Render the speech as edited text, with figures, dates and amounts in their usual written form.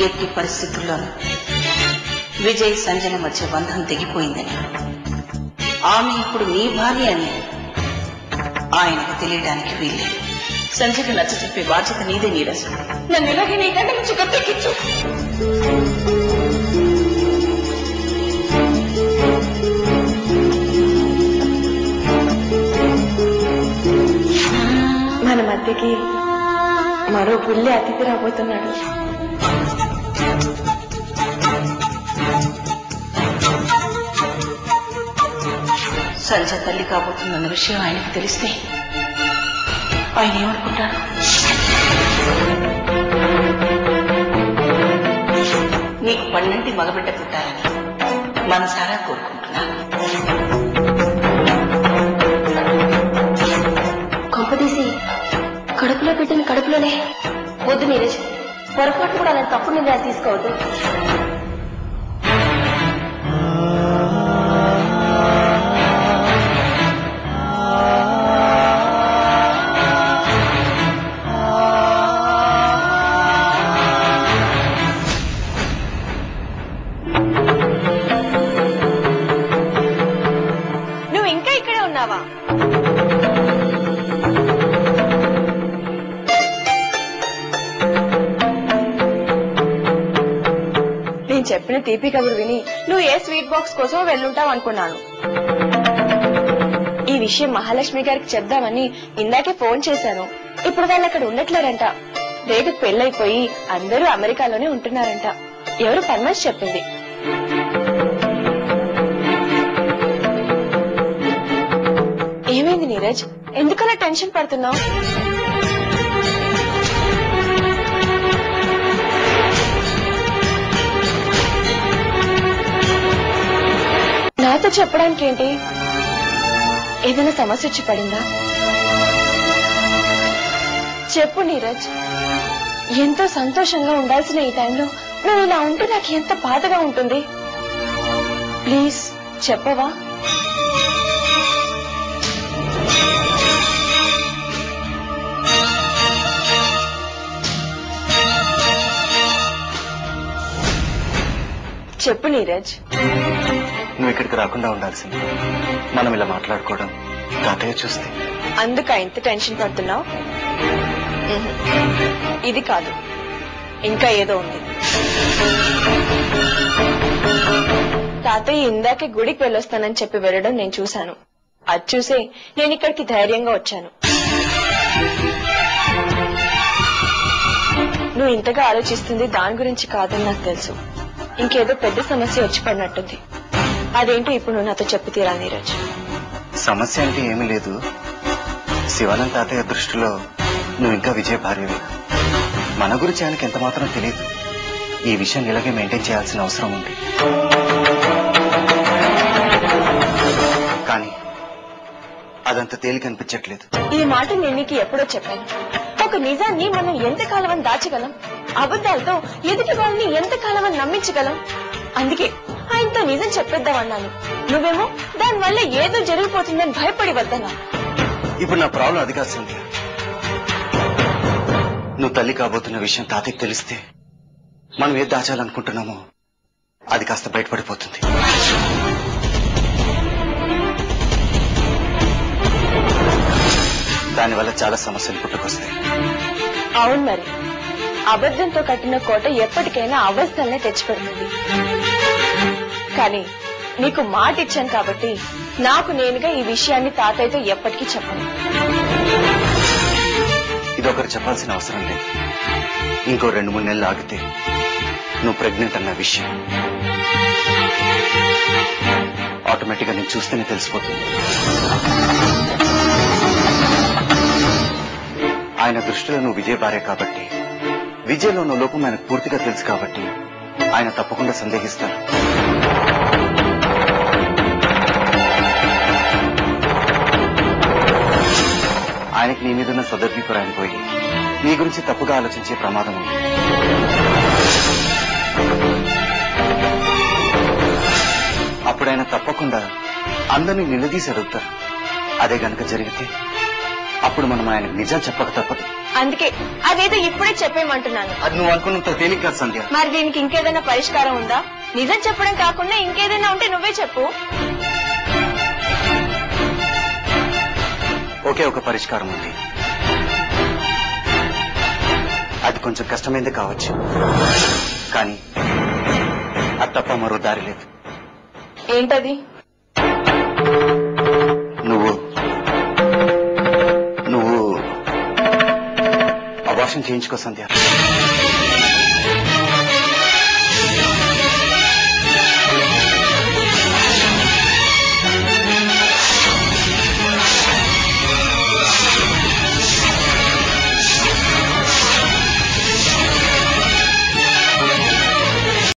ఎట్టి పరిస్థితుల్లోనూ విజయ్ సంజన మధ్య బంధం తెగిపోయిందని, ఆమె ఇప్పుడు నీ భార్య అని ఆయనకు తెలియడానికి వీల్లేదు. సంజయ్కి నచ్చ చెప్పే బాధ్యత నీదే నీరజ్. నన్ను ఇలాగే నీ గంట నుంచి గట్టెక్కించు. మన మధ్యకి మరో పుల్లి అతిథి రాబోతున్నాడు. సంజయ్ తల్లి కాబోతుందన్న విషయం ఆయనకు తెలిస్తే ఆయన ఏమనుకుంటారు? నీకు 12 మగబిడ్డ పుట్టాలని మనసారా కోరుకుంటున్నాను. కొంపదీసి కడుపులో పెట్టిన కడుపులోనే. వద్దు నీరజ్, పొరపాటు కూడా నేను తప్పు నిర్ణయాలు తీసుకోవద్దు. నువ్వు ఇంకా ఇక్కడే ఉన్నావా? నేను చెప్పిన తీపి కబురు విని నువ్వు ఏ స్వీట్ బాక్స్ కోసం వెళ్ళుంటావు అనుకున్నాను. ఈ విషయం మహాలక్ష్మి గారికి చెప్దామని ఇందాకే ఫోన్ చేశాను. ఇప్పుడు వాళ్ళు అక్కడ ఉండట్లేరంట. రేపు పెళ్ళైపోయి అందరూ అమెరికాలోనే ఉంటున్నారంట. ఎవరు పరమేశ్ చెప్పింది. ఏమైంది నీరజ్, ఎందుకలా టెన్షన్ పడుతున్నావు? నాతో చెప్పడానికి ఏంటి? ఏదైనా సమస్య వచ్చి పడిందా? చెప్పు నీరజ్. ఎంతో సంతోషంగా ఉండాల్సిన ఈ టైంలో నువ్వు ఇలా ఉంటే నాకు ఎంత బాధగా ఉంటుంది. ప్లీజ్ చెప్పవా? చెప్పు నీరజ్. నువ్వు ఇక్కడికి రాకుండా ఉండాల్సింది. మనం ఇలా మాట్లాడుకోవడం తాతయ్య చూస్తే. అందుక ఇంత టెన్షన్ పడుతున్నావు? ఇది కాదు, ఇంకా ఏదో ఉంది. తాతయ్య ఇందాకే గుడికి వెళ్ళొస్తానని చెప్పి వెళ్ళడం నేను చూశాను. అది చూసే నేను ఇక్కడికి ధైర్యంగా వచ్చాను. నువ్వు ఇంతగా ఆలోచిస్తుంది దాని గురించి కాదని నాకు తెలుసు. ఇంకేదో పెద్ద సమస్య వచ్చి పడినట్టుంది. అదేంటో ఇప్పుడు నువ్వు నాతో చెప్పి తీరా నీరజ్. సమస్య అంటే ఏమీ లేదు. శివానంద్ తాతయ్య దృష్టిలో నువ్వు ఇంకా విజయ భార్యవే. మన గురించి ఆయనకి ఎంత మాత్రం తెలియదు. ఈ విషయం ఇలాగే మెయింటైన్ చేయాల్సిన అవసరం ఉంది. కానీ అదంత తేలిక అనిపించట్లేదు. ఈ మాట నేను నీకు ఎప్పుడో చెప్పాను. ఒక నిజాన్ని మనం ఎంతకాలం దాచగలం? అబద్ధాలతో ఎదుటి వాళ్ళని ఎంతకాలం నమ్మించగలం? అందుకే ఆయనతో నిజం చెప్పేద్దామన్నాను. నువ్వేమో దానివల్ల ఏదో జరిగిపోతుందని భయపడి వద్దన్నా. ఇప్పుడు నా ప్రాబ్లం అది కాదు సంధ్య. నువ్వు తల్లి కాబోతున్న విషయం తాతయ్యకి తెలిస్తే మనం ఏది దాచాలనుకుంటున్నామో అది కాస్త బయటపడిపోతుంది. దానివల్ల చాలా సమస్యలు పుట్టుకొస్తాయి. అవును మరి, అబద్ధంతో కట్టిన కోట ఎప్పటికైనా అవస్థల్నే తెచ్చిపెడుతుంది. కానీ నీకు మాట ఇచ్చాను కాబట్టి నాకు నేనుగా ఈ విషయాన్ని తాతయ్యతో ఎప్పటికీ చెప్పను. ఇదొకరు చెప్పాల్సిన అవసరం లేదు. ఇంకో 2-3 నెలలు ఆగితే నువ్వు ప్రెగ్నెంట్ అన్న విషయం ఆటోమేటిక్ గా నేను చూస్తేనే తెలిసిపోతుంది. ఆయన దృష్టిలో నువ్వు విజయ భార్య కాబట్టి, విజయలో ఉన్న లోపం ఆయనకు పూర్తిగా తెలుసు కాబట్టి ఆయన తప్పకుండా సందేహిస్తారు. ఆయనకి నీ మీదున్న సదభిప్రాయం పోయి నీ గురించి తప్పుగా ఆలోచించే ప్రమాదం ఉంది. అప్పుడైనా తప్పకుండా అందరినీ నిలదీసి అడుగుతారు. అదే గనక జరిగితే అప్పుడు మనం ఆయనకు నిజాలు చెప్పక తప్పదు. అందుకే అదేదో ఇప్పుడే చెప్పేయమంటున్నాను. అది నువ్వు అనుకున్నంత తేలిక కాదు సంధ్య. మరి దీనికి ఇంకేదైనా పరిష్కారం ఉందా? నిజం చెప్పడం కాకుండా ఇంకేదైనా ఉంటే నువ్వే చెప్పు. ఒకే ఒక పరిష్కారం ఉంది. అది కొంచెం కష్టమైంది కావచ్చు, కానీ అది తప్ప మరో దారి లేదు. ఏంటది? నువ్వు అబార్షన్ చేయించుకో సంధ్య.